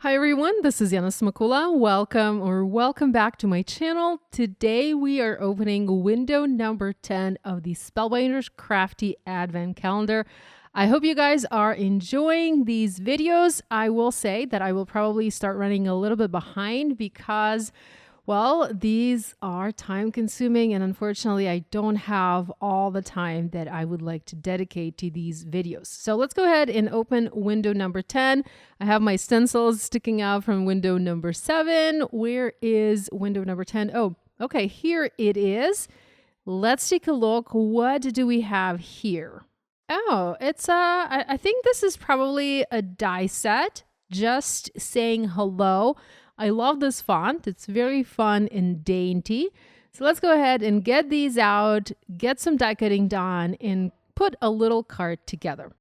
Hi everyone, this is Yana Smakula. Welcome back to my channel. Today we are opening window number 10 of the Spellbinders Crafty Advent Calendar. I hope you guys are enjoying these videos. I will say that I will probably start running a little bit behind because these are time consuming and unfortunately I don't have all the time that I would like to dedicate to these videos. So let's go ahead and open window number 10. I have my stencils sticking out from window number 7. Where is window number 10? Oh, okay, here it is. Let's take a look. What do we have here? Oh, it's I think this is probably a die set, just saying hello. I love this font. It's very fun and dainty. So let's go ahead and get these out, get some die cutting done, and put a little card together.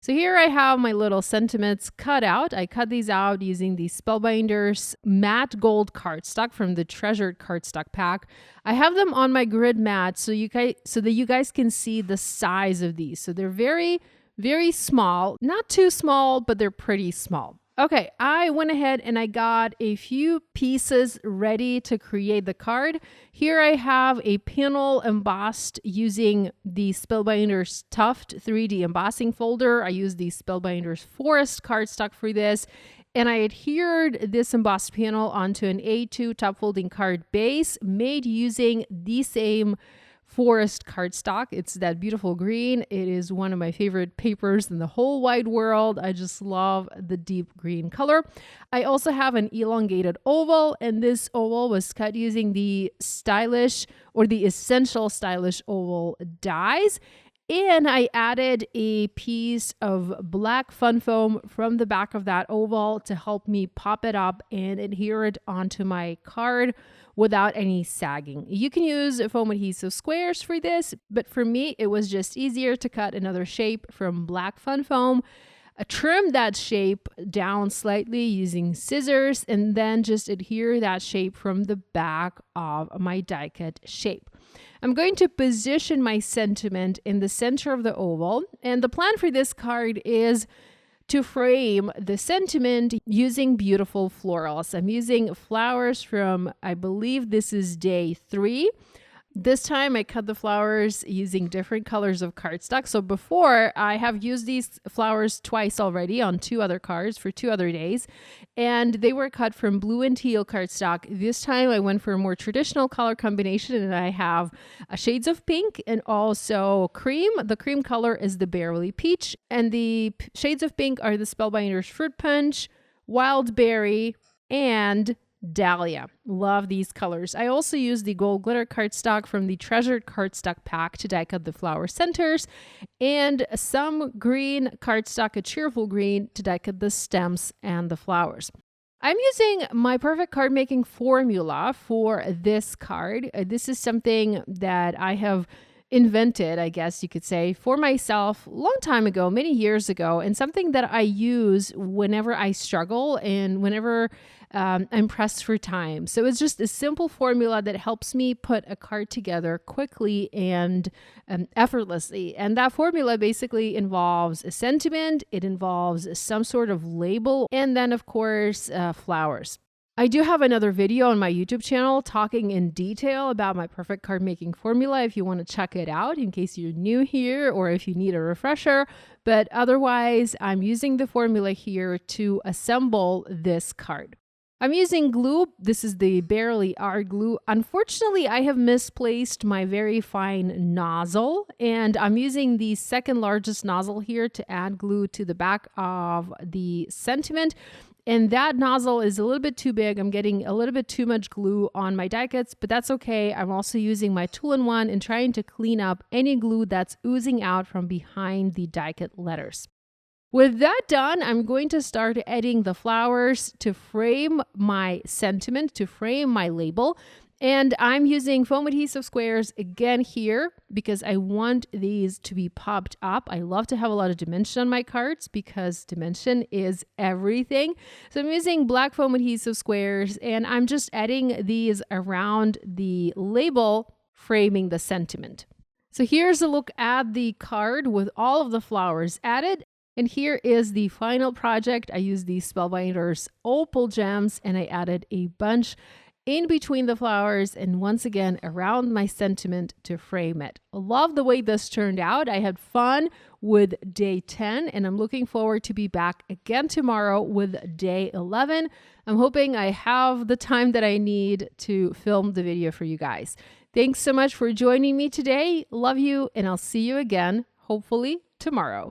So here I have my little sentiments cut out. I cut these out using the Spellbinders matte gold cardstock from the Treasured cardstock pack. I have them on my grid mat so that you guys can see the size of these. So they're very, very small, not too small, but they're pretty small. Okay, I went ahead and I got a few pieces ready to create the card. Here I have a panel embossed using the Spellbinders Tuft 3D embossing folder. I used the Spellbinders Forest cardstock for this. And I adhered this embossed panel onto an A2 top folding card base made using the same Forest cardstock. It's that beautiful green. It is one of my favorite papers in the whole wide world. I just love the deep green color. I also have an elongated oval, and this oval was cut using the stylish or the essential stylish oval dies. And I added a piece of black fun foam from the back of that oval to help me pop it up and adhere it onto my card without any sagging. You can use foam adhesive squares for this, but for me, it was just easier to cut another shape from black fun foam, trim that shape down slightly using scissors, and then just adhere that shape from the back of my die cut shape. I'm going to position my sentiment in the center of the oval, and the plan for this card is to frame the sentiment using beautiful florals. I'm using flowers from, I believe this is day 3. This time I cut the flowers using different colors of cardstock. So before, I have used these flowers twice already on 2 other cards for 2 other days, and they were cut from blue and teal cardstock. This time I went for a more traditional color combination, and I have shades of pink and also cream. The cream color is the Barely Peach, and the shades of pink are the Spellbinders Fruit Punch, Wild Berry, and Dahlia. Love these colors. I also use the gold glitter cardstock from the Treasured cardstock pack to die cut the flower centers, and some green cardstock, a cheerful green, to die cut the stems and the flowers. I'm using my perfect card making formula for this card. This is something that I have invented, I guess you could say, for myself a long time ago, many years ago, and something that I use whenever I struggle and whenever I'm pressed for time. So it's just a simple formula that helps me put a card together quickly and effortlessly. And that formula basically involves a sentiment, it involves some sort of label, and then of course, flowers. I do have another video on my YouTube channel talking in detail about my perfect card making formula if you want to check it out in case you're new here or if you need a refresher. But otherwise, I'm using the formula here to assemble this card. I'm using glue. This is the Barely Art glue. Unfortunately, I have misplaced my very fine nozzle, and I'm using the second largest nozzle here to add glue to the back of the sentiment. And that nozzle is a little bit too big. I'm getting a little bit too much glue on my die cuts, but that's okay. I'm also using my tool-in-one and trying to clean up any glue that's oozing out from behind the die cut letters. With that done, I'm going to start adding the flowers to frame my sentiment, to frame my label. And I'm using foam adhesive squares again here because I want these to be popped up. I love to have a lot of dimension on my cards because dimension is everything. So I'm using black foam adhesive squares and I'm just adding these around the label framing the sentiment. So here's a look at the card with all of the flowers added. And here is the final project. I used the Spellbinders opal gems and I added a bunch in between the flowers and once again around my sentiment to frame it. I love the way this turned out. I had fun with day 10 and I'm looking forward to be back again tomorrow with day 11. I'm hoping I have the time that I need to film the video for you guys. Thanks so much for joining me today. Love you and I'll see you again, hopefully tomorrow.